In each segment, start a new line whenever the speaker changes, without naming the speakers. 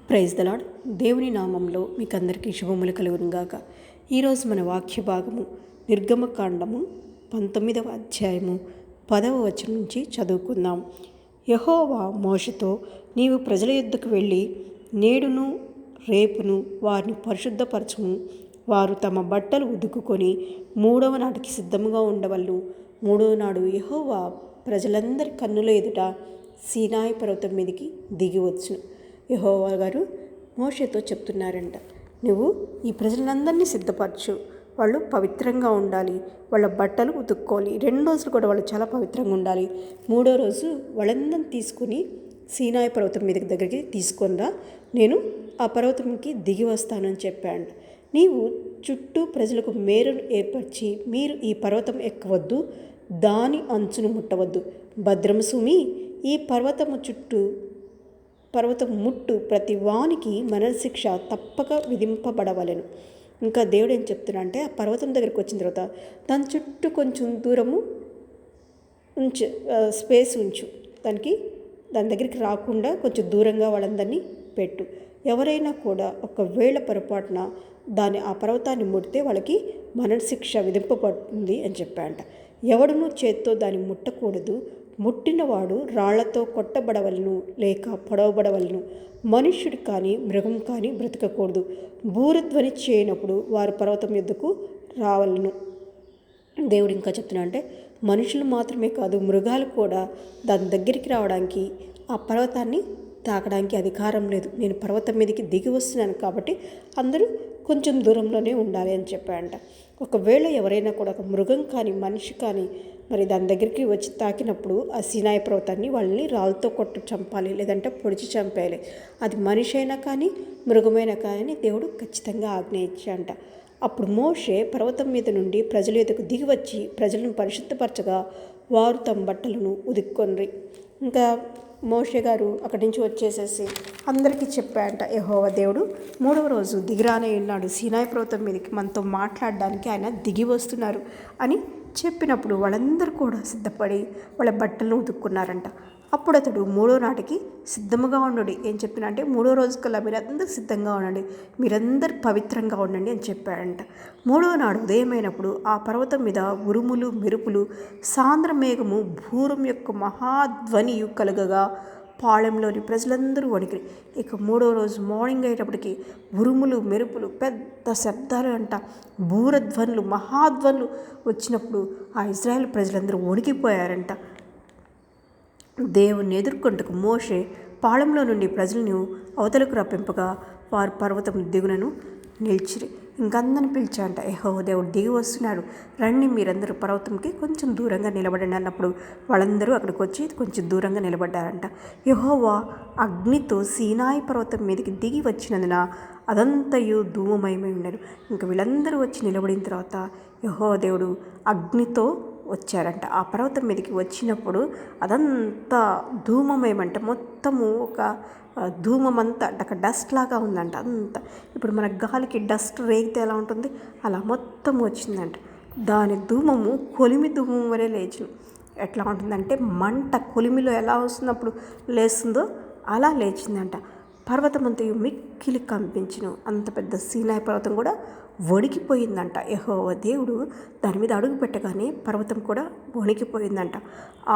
Praise the lord. దేవుని నామంలో మీకు అందరికీ శుభములు కలుగునుగాక. ఈరోజు మన వాక్య భాగము నిర్గమకాండము 19వ అధ్యాయము 10వ వచనం నుంచి చదువుకుందాం. యెహోవా మోషేతో, నీవు ప్రజల యొద్దకు వెళ్ళి నేడును రేపును వారిని పరిశుద్ధపరచుము. వారు తమ బట్టలు ఉదుకుకొని 3వ నాటికి సిద్ధముగా ఉండవల్లు. 3వ నాడు యెహోవా ప్రజలందరి కన్నుల ఎదుట సీనాయి పర్వతం మీదకి దిగివచ్చును. యెహోవా గారు మోషేతో చెప్తున్నారంట, నువ్వు ఈ ప్రజలందరినీ సిద్ధపరచు, వాళ్ళు పవిత్రంగా ఉండాలి, వాళ్ళ బట్టలు ఉతుక్కోవాలి. 2 రోజులు కూడా వాళ్ళు చాలా పవిత్రంగా ఉండాలి. 3వ రోజు వాళ్ళందరినీ తీసుకుని సీనాయి పర్వతం దగ్గరికి తీసుకొనిరా, నేను ఆ పర్వతంకి దిగి వస్తానని చెప్పాడు. నీవు చుట్టూ ప్రజలకు మేరను ఏర్పరిచి, మీరు ఈ పర్వతం ఎక్కవద్దు, దాని అంచును ముట్టవద్దు, భద్రము సుమి, ఈ పర్వతం ముట్టు ప్రతి వానికి మరణశిక్ష తప్పక విధింపబడవలెను. ఇంకా దేవుడు ఏం చెప్తున్నా అంటే, ఆ పర్వతం దగ్గరికి వచ్చిన తర్వాత దాని చుట్టూ కొంచెం దూరము స్పేస్ ఉంచు, దాని దగ్గరికి రాకుండా కొంచెం దూరంగా వాళ్ళందరినీ పెట్టు. ఎవరైనా కూడా ఒకవేళ పొరపాటున ఆ పర్వతాన్ని ముడితే వాళ్ళకి మరణశిక్ష విధింపబడుతుంది అని చెప్పాడంట. ఎవడునూ చేత్తో దాన్ని ముట్టకూడదు, ముట్టినవాడు రాళ్లతో కొట్టబడవలను లేక పొడవబడవలను. మనుష్యుడు కానీ మృగం కానీ బ్రతకకూడదు. బూరధ్వని చేయనప్పుడు వారు పర్వతం యొద్దకు రావలను. దేవుడు ఇంకా చెప్తున్నా అంటే, మనుషులు మాత్రమే కాదు, మృగాలు కూడా దాని దగ్గరికి రావడానికి, ఆ పర్వతాన్ని తాకడానికి అధికారం లేదు. నేను పర్వతం మీదకి దిగి వస్తున్నాను కాబట్టి అందరూ కొంచెం దూరంలోనే ఉండాలి అని చెప్పాడంట. ఒకవేళ ఎవరైనా కూడా ఒక మృగం కానీ మనిషి కానీ మరి దాని దగ్గరికి వచ్చి తాకినప్పుడు ఆ సీనాయి పర్వతాన్ని వాళ్ళని రాళ్ళతో కొట్టి చంపాలి, లేదంటే పొడిచి చంపేయాలి. అది మనిషి అయినా కానీ మృగమైనా కానీ దేవుడు ఖచ్చితంగా ఆజ్ఞ ఇచ్చాడంట. అప్పుడు మోషే పర్వతం మీద నుండి ప్రజల ఎదుకు దిగి వచ్చి ప్రజలను పరిశుద్ధపరచగా వారు తమ బట్టలను ఉదుక్కొనిరి. ఇంకా మోషే గారు అక్కడి నుంచి వచ్చేసేసి అందరికీ చెప్పాడంట, యెహోవా దేవుడు 3వ రోజు దిగిరానే ఉన్నాడు, సీనాయి పర్వతం మీదకి మనతో మాట్లాడడానికి ఆయన దిగి వస్తున్నారు అని చెప్పినప్పుడు వాళ్ళందరూ కూడా సిద్ధపడి వాళ్ళ బట్టలను ఉతుక్కున్నారంట. అప్పుడు అతడు 3వ నాటికి సిద్ధముగా ఉండండి. ఏం చెప్పినా అంటే, 3వ రోజు కల్లా మీరందరూ సిద్ధంగా ఉండండి, మీరందరూ పవిత్రంగా ఉండండి అని చెప్పాడంట. 3వ నాడు ఉదయమైనప్పుడు ఆ పర్వతం మీద ఉరుములు మెరుపులు సాంద్ర మేఘము భూరం యొక్క మహాధ్వనియు కలగగా పాళెంలోని ప్రజలందరూ వణికిరి. ఇక 3వ రోజు మార్నింగ్ అయ్యేటప్పటికి ఉరుములు మెరుపులు పెద్ద శబ్దాలు అంట, భూరధ్వనులు మహాధ్వనులు వచ్చినప్పుడు ఆ ఇశ్రాయేలు ప్రజలందరూ వణికిపోయారంట. దేవుణ్ణి ఎదుర్కొంటకు మోషే పాళెంలో నుండి ప్రజలను అవతలకు రప్పింపగా వారు పర్వతం దిగునను నిలిచిరి. ఇంకందరిని పిలిచారంట, యెహోవా దేవుడు దిగి వస్తున్నాడు, రండి మీరందరూ పర్వతంకి కొంచెం దూరంగా నిలబడండి అన్నప్పుడు వాళ్ళందరూ అక్కడికి వచ్చి కొంచెం దూరంగా నిలబడ్డారంట. యెహోవా అగ్నితో సీనాయి పర్వతం మీదకి దిగి వచ్చినందున అదంతయు ధూమమయమై ఉండను. ఇంకా వీళ్ళందరూ వచ్చి నిలబడిన తర్వాత యెహోవా దేవుడు అగ్నితో వచ్చారంట. ఆ పర్వతం మీదకి వచ్చినప్పుడు అదంతా ధూమమేమంట, మొత్తము ఒక ధూమమంతా అంటే అక్కడ డస్ట్ లాగా ఉందంట. అంతా ఇప్పుడు మన గాలికి డస్ట్ రేగితే ఎలా ఉంటుంది అలా మొత్తం వచ్చిందంట. దాని ధూమము కొలిమి ధూమం వరే లేచును. ఎట్లా ఉంటుందంటే, మంట కొలిమిలో ఎలా వస్తున్నప్పుడు లేస్తుందో అలా లేచిందంట. పర్వతం అంతా మిక్కిలి కంపించును. అంత పెద్ద సీనాయి పర్వతం కూడా వణికిపోయిందంట. యెహోవా దేవుడు దాని మీద అడుగు పెట్టగానే పర్వతం కూడా వణికిపోయిందంట.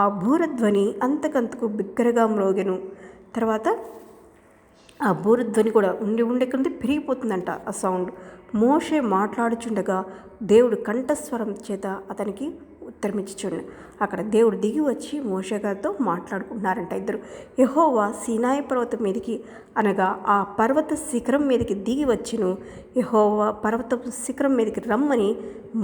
ఆ బూరధ్వని అంతకంతకు బిగ్గరగా మ్రోగెను. తర్వాత ఆ బూరధ్వని కూడా ఉండేకుంటే పెరిగిపోతుందంట ఆ సౌండ్. మోషే మాట్లాడుచుండగా దేవుడు కంఠస్వరం చేత అతనికి ఉత్తరమిచ్చుచుండు. అక్కడ దేవుడు దిగి వచ్చి మోషే గారితో మాట్లాడుకుంటున్నారంట ఇద్దరు. యెహోవా సీనాయి పర్వతం మీదకి అనగా ఆ పర్వత శిఖరం మీదకి దిగి వచ్చును. యెహోవా పర్వత శిఖరం మీదకి రమ్మని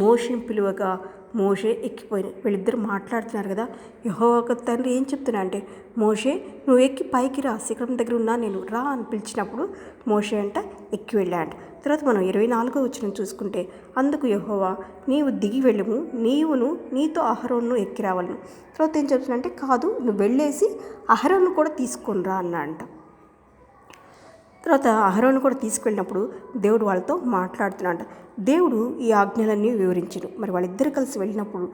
మోషేని పిలువగా మోషే ఎక్కిపోయిన. వీళ్ళిద్దరు మాట్లాడుతున్నారు కదా. యెహోవా తండ్రి ఏం చెప్తున్నా అంటే, మోషే నువ్వు ఎక్కి పైకి రా, శిఖరం దగ్గర ఉన్నా నేను రా అని పిలిచినప్పుడు మోషే అంట ఎక్కి వెళ్ళాడు. తర్వాత మనం 24వ వచనం చూసుకుంటే, అందుకు యెహోవా నీవు దిగి వెళ్ళుము, నీవును నీతో అహరోను ఎక్కి రావాలను. తర్వాత ఏం చెప్తున్నా అంటే, కాదు నువ్వు వెళ్ళేసి అహరోను కూడా తీసుకొని రా అన్నాడంట. తర్వాత అహరోను కూడా తీసుకెళ్ళినప్పుడు దేవుడు వాళ్ళతో మాట్లాడుతున్నాడు. దేవుడు ఈ ఆజ్ఞలన్నీ వివరించను. మరి వాళ్ళిద్దరు కలిసి వెళ్ళినప్పుడు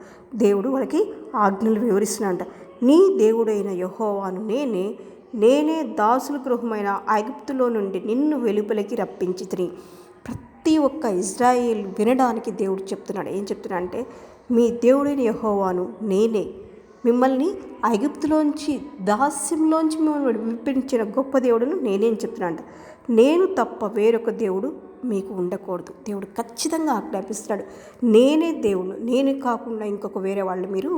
దేవుడు వాళ్ళకి ఆజ్ఞలు వివరిస్తున్నాడు. నీ దేవుడైన యెహోవాను నేనే, నేనే దాసుల గృహమైన ఐగుప్తులో నుండి నిన్ను వెలుపలికి రప్పించి తిని. ప్రతి ఒక్క ఇజ్రాయేల్ వినడానికి దేవుడు చెప్తున్నాడు. ఏం చెప్తున్నా అంటే, మీ దేవుడైన యెహోవాను నేనే, మిమ్మల్ని ఐగుప్తులోంచి దాస్యంలోంచి మిమ్మల్ని విడిపించిన గొప్ప దేవుడును నేనేం చెప్తున్నా అంట. నేను తప్ప వేరొక దేవుడు మీకు ఉండకూడదు. దేవుడు ఖచ్చితంగా ఆజ్ఞాపిస్తున్నాడు. నేనే దేవుడు, నేను కాకుండా ఇంకొక వేరే వాళ్ళు మీరు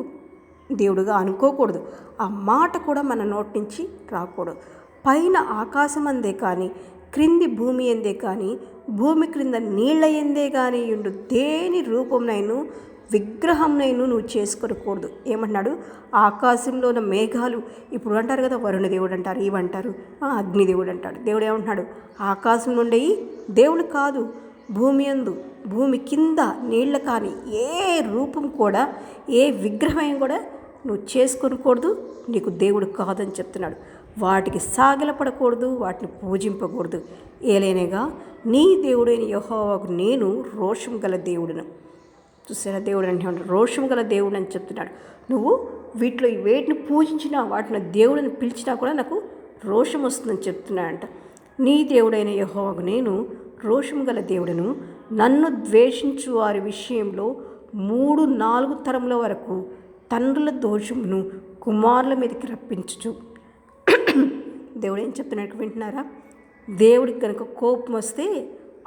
దేవుడుగా అనుకోకూడదు. ఆ మాట కూడా మన నోటి నుంచి రాకూడదు. పైన ఆకాశం అందే కానీ, క్రింది భూమి ఎందే కానీ, భూమి క్రింద నీళ్ళ ఎందే కానీ ఉండు దేని రూపంనైనా విగ్రహంనైనా నువ్వు చేసుకోకూడదు. ఏమన్నాడు? ఆకాశంలో ఉన్న మేఘాలు, ఇప్పుడు అంటారు కదా వరుణ దేవుడు అంటారు, ఇవంటారు, అగ్నిదేవుడు అంటాడు. దేవుడు ఏమంటున్నాడు? ఆకాశం నుండి దేవుడు కాదు, భూమి కింద నీళ్ళ కానీ ఏ రూపం కూడా, ఏ విగ్రహం కూడా నువ్వు చేసుకోకూడదు, నీకు దేవుడు కాదని చెప్తున్నాడు. వాటికి సాగిలపడకూడదు, వాటిని పూజింపకూడదు. ఏలైనగా నీ దేవుడైన యెహోవాకు నేను రోషం గల దేవుడును. చూసారా, దేవుడు అంటే రోషం గల దేవుడు అని చెప్తున్నాడు. నువ్వు వీటిలో వేటిని పూజించినా, వాటిని దేవుడిని పిలిచినా కూడా నాకు రోషం వస్తుందని చెప్తున్నాడంట. నీ దేవుడైన యెహోవాకు నేను రోషం గల దేవుడును, నన్ను ద్వేషించు వారి విషయంలో 3-4 తరముల వరకు తండ్రుల దోషమును కుమారుల మీదకి రప్పించుచు. దేవుడు ఏం చెప్తున్నాడు వింటున్నారా? దేవుడికి కనుక కోపం వస్తే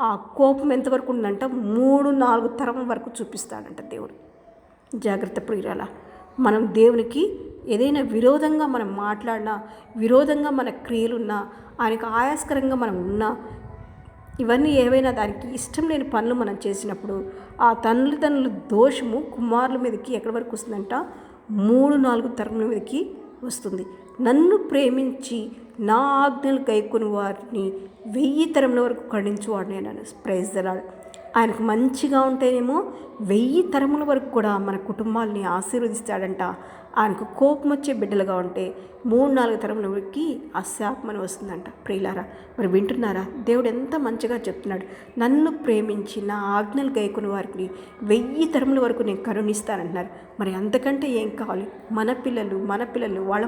ఆ కోపం ఎంతవరకు ఉందంట? 3-4 తరం వరకు చూపిస్తాడంట దేవుడు. జాగ్రత్త ప్రియురాలా, మనం దేవునికి ఏదైనా విరోధంగా మనం మాట్లాడినా, విరోధంగా మన క్రియలున్నా, ఆయనకు ఆయాస్కరంగా మనం ఉన్నా, ఇవన్నీ ఏవైనా దానికి ఇష్టం లేని పనులు మనం చేసినప్పుడు ఆ తల్లిదండ్రుల దోషము కుమారుల మీదకి ఎక్కడి వరకు వస్తుందంట? 3-4 తరముల మీదకి వస్తుంది. నన్ను ప్రేమించి నా ఆజ్ఞలు గైకొని వారిని 1000 తరముల వరకు ఖండించువాడు నేను. Praise the lord. ఆయనకు మంచిగా ఉంటేనేమో 1000 తరముల వరకు కూడా మన కుటుంబాలని ఆశీర్వదిస్తాడంట. ఆయనకు కోపం వచ్చే బిడ్డలుగా ఉంటే 3-4 తరముల వరకు ఆ శాపమని వస్తుందంట. ప్రియులారా, మరి వింటున్నారా? దేవుడు ఎంత మంచిగా చెప్తున్నాడు. నన్ను ప్రేమించి నా ఆజ్ఞలు గైకొని వారికి 1000 తరముల వరకు నేను కరుణిస్తానంటున్నారు. మరి అంతకంటే ఏం కావాలి? మన పిల్లలు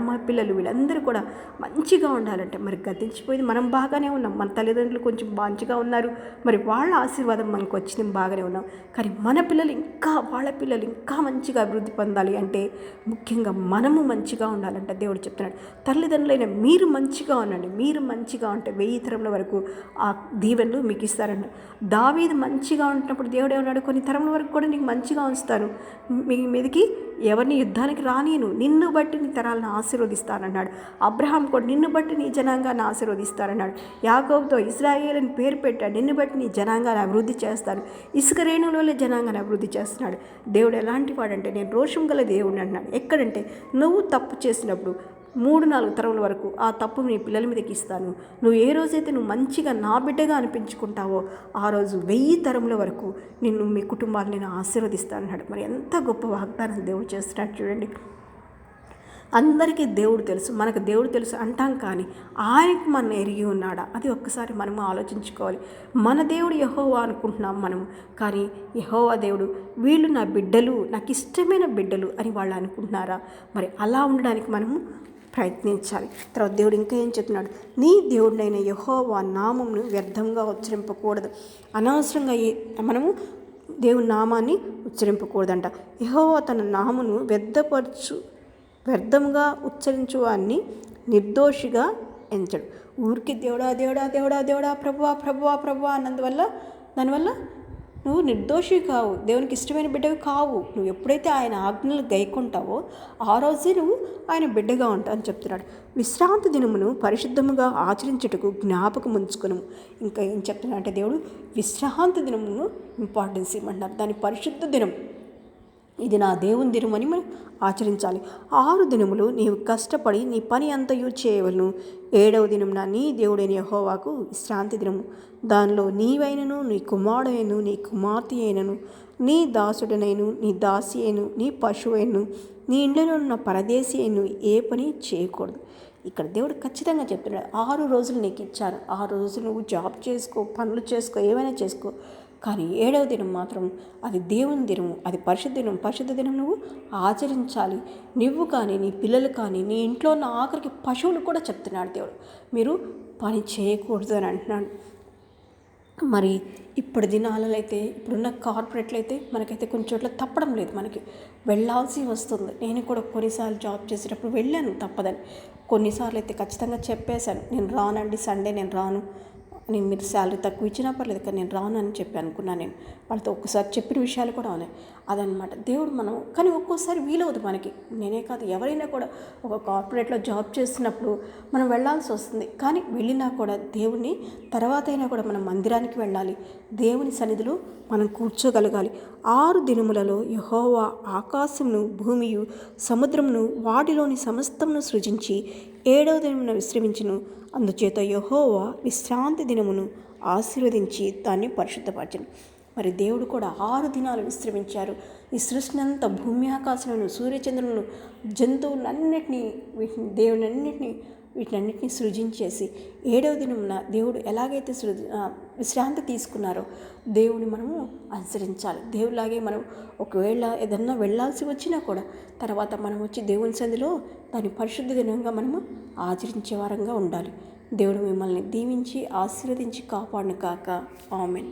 మా పిల్లలు వీళ్ళందరూ కూడా మంచిగా ఉండాలంటే, మరి గతించిపోయింది మనం బాగానే ఉన్నాం, మన తల్లిదండ్రులు కొంచెం మంచిగా ఉన్నారు, మరి వాళ్ళ ఆశీర్వాదం మనకు వచ్చిన బాగానే ఉన్నాం. కానీ మన పిల్లలు వాళ్ళ పిల్లలు ఇంకా మంచిగా అభివృద్ధి పొందాలి అంటే ముఖ్యంగా మనము మంచిగా ఉండాలంటే దేవుడు చెప్తున్నాడు. తల్లిదండ్రులైన మీరు మంచిగా ఉండండి, మీరు మంచిగా ఉంటే 1000 తరముల వరకు ఆ దీవెనలు మీకు ఇస్తారండి. దావీదు మంచిగా ఉంటున్నప్పుడు దేవుడు ఏమన్నాడు? కొన్ని తరముల వరకు కూడా నీకు మంచిగా ఉంచుతాను, మీ మీదకి ఎవరిని యుద్ధానికి రానియను, నిన్ను బట్టి నీ తరాలను ఆశీర్వదిస్తానన్నాడు. అబ్రహాం కూడా నిన్ను బట్టి నీ జనాంగాన్ని ఆశీర్వదిస్తానన్నాడు. యాకోబుతో ఇశ్రాయేలు అని పేరు పెట్టాడు, నిన్ను బట్టి నీ జనాంగాన్ని అభివృద్ధి చేస్తాను, ఇసుక రేణువులలో జనాంగాన్ని అభివృద్ధి చేస్తున్నాడు. దేవుడు ఎలాంటి వాడంటే నేను రోషం గల దేవుడిని అన్నాడు. ఎక్కడంటే నువ్వు తప్పు చేసినప్పుడు 3-4 తరముల వరకు ఆ తప్పు నీ పిల్లల మీదకి ఇస్తాను. నువ్వు ఏ రోజైతే నువ్వు మంచిగా నా బిడ్డగా అనిపించుకుంటావో ఆ రోజు 1000 తరముల వరకు నిన్ను మీ కుటుంబాన్ని నేను ఆశీర్వదిస్తాను అన్నాడు. మరి ఎంత గొప్ప వాగ్దానం దేవుడు చేస్తున్నాడు చూడండి. అందరికీ దేవుడు తెలుసు, మనకు దేవుడు తెలుసు అంటాం, కానీ ఆయనకు మనం ఎరిగి ఉన్నాడా? అది ఒక్కసారి మనము ఆలోచించుకోవాలి. మన దేవుడు యెహోవా అనుకుంటున్నాం మనము, కానీ యెహోవా దేవుడు వీళ్ళు నా బిడ్డలు, నాకు ఇష్టమైన బిడ్డలు అని వాళ్ళు అనుకుంటున్నారా? మరి అలా ఉండడానికి మనము ప్రయత్నించాలి. తర్వాత దేవుడు ఇంకా ఏం చెప్తున్నాడు? నీ దేవుడినైన యెహోవా నామమును వ్యర్థంగా ఉచ్చరింపకూడదు. అనవసరంగా మనము దేవుని నామాన్ని ఉచ్చరింపకూడదంట. యెహోవా తన నామమును వ్యర్థంగా ఉచ్చరించు వారిని నిర్దోషిగా ఎంచడు. ఊరికి దేవుడా దేవుడా దేవుడా దేవుడా ప్రభువా ప్రభువా ప్రభువా అన్నందువల్ల దానివల్ల నువ్వు నిర్దోషి కావు, దేవునికి ఇష్టమైన బిడ్డవి కావు. నువ్వు ఎప్పుడైతే ఆయన ఆజ్ఞలు గైకుంటావో ఆ రోజే నువ్వు ఆయన బిడ్డగా ఉంటావు అని చెప్తున్నాడు. విశ్రాంతి దినమును పరిశుద్ధముగా ఆచరించుటకు జ్ఞాపకం ఉంచుకును. ఇంకా ఏం చెప్తున్నాడు అంటే దేవుడు విశ్రాంతి దినమును ఇంపార్టెన్స్ ఇవ్వమంటున్నారు. దాని పరిశుద్ధ దినం, ఇది నా దేవుని దినం అని మనం ఆచరించాలి. 6 దినములు నీవు కష్టపడి నీ పని అంతయు చేయవలను. 7వ దినం నీ దేవుడైన యెహోవాకు విశ్రాంతి దినము. దానిలో నీవైనను నీ కుమారుడైనను నీ కుమార్తె అయినను నీ దాసుడనైను నీ దాసి అయిను నీ పశువైను నీ ఇంట్లో ఉన్న పరదేశి అయిను ఏ పని చేయకూడదు. ఇక్కడ దేవుడు ఖచ్చితంగా చెప్తున్నాడు, 6 రోజులు నీకు ఇచ్చాను, 6 రోజులు నువ్వు జాబ్ చేసుకో, పనులు చేసుకో, ఏమైనా చేసుకో, కానీ 7వ దినం మాత్రం అది దేవుని దినము, అది పరిశుద్ధ దినం నువ్వు ఆచరించాలి. నువ్వు కానీ, నీ పిల్లలు కానీ, నీ ఇంట్లో ఉన్న ఆఖరికి పశువులు కూడా చెప్తున్నాడు దేవుడు, మీరు పని చేయకూడదు అని అంటున్నాడు. మరి ఇప్పుడు దినాలలో అయితే, ఇప్పుడున్న కార్పొరేట్లు అయితే మనకైతే కొన్ని చోట్ల తప్పడం లేదు, మనకి వెళ్ళాల్సి వస్తుంది. నేను కూడా కొన్నిసార్లు జాబ్ చేసేటప్పుడు వెళ్ళాను తప్పదని. కొన్నిసార్లు అయితే ఖచ్చితంగా చెప్పేశాను, నేను రానండి, సండే నేను రాను, నేను మీరు శాలరీ తక్కువ ఇచ్చినా పర్లేదు కానీ నేను రాను అని చెప్పి అనుకున్నాను. నేను వాళ్ళతో ఒక్కసారి చెప్పిన విషయాలు కూడా ఉన్నాయి. అదనమాట దేవుడు మనం, కానీ ఒక్కోసారి వీలవదు మనకి. నేనే కాదు, ఎవరైనా కూడా ఒక కార్పొరేట్లో జాబ్ చేస్తున్నప్పుడు మనం వెళ్ళాల్సి వస్తుంది. కానీ వెళ్ళినా కూడా దేవుని తర్వాత అయినా కూడా మనం మందిరానికి వెళ్ళాలి, దేవుని సన్నిధిలో మనం కూర్చోగలగాలి. 6 దినములలో యెహోవా ఆకాశమును, భూమియు, సముద్రమును, వాటిలోని సమస్తమును సృజించి 7వ దినమున విశ్రమించును. అందుచేత యెహోవా విశ్రాంతి దినమును ఆశీర్వదించి దాన్ని పరిశుద్ధపరచును. మరి దేవుడు కూడా 6 దినాలు విశ్రమించారు. ఈ సృష్టిని అంతా, భూమి ఆకాశాలను, సూర్యచంద్రులను, జంతువులన్నిటినీ, వీటినన్నిటినీ సృజించేసి 7వ దినమున దేవుడు ఎలాగైతే విశ్రాంతి తీసుకున్నారో దేవుని మనము అనుసరించాలి. దేవులాగే మనం ఒకవేళ ఏదన్నా వెళ్ళాల్సి వచ్చినా కూడా తర్వాత మనం వచ్చి దేవుని సన్నిధిలో దాని పరిశుద్ధ దినంగా మనము ఆచరించే వారంగా ఉండాలి. దేవుడు మిమ్మల్ని దీవించి ఆశీర్వదించి కాపాడును కాక. ఆమేన్.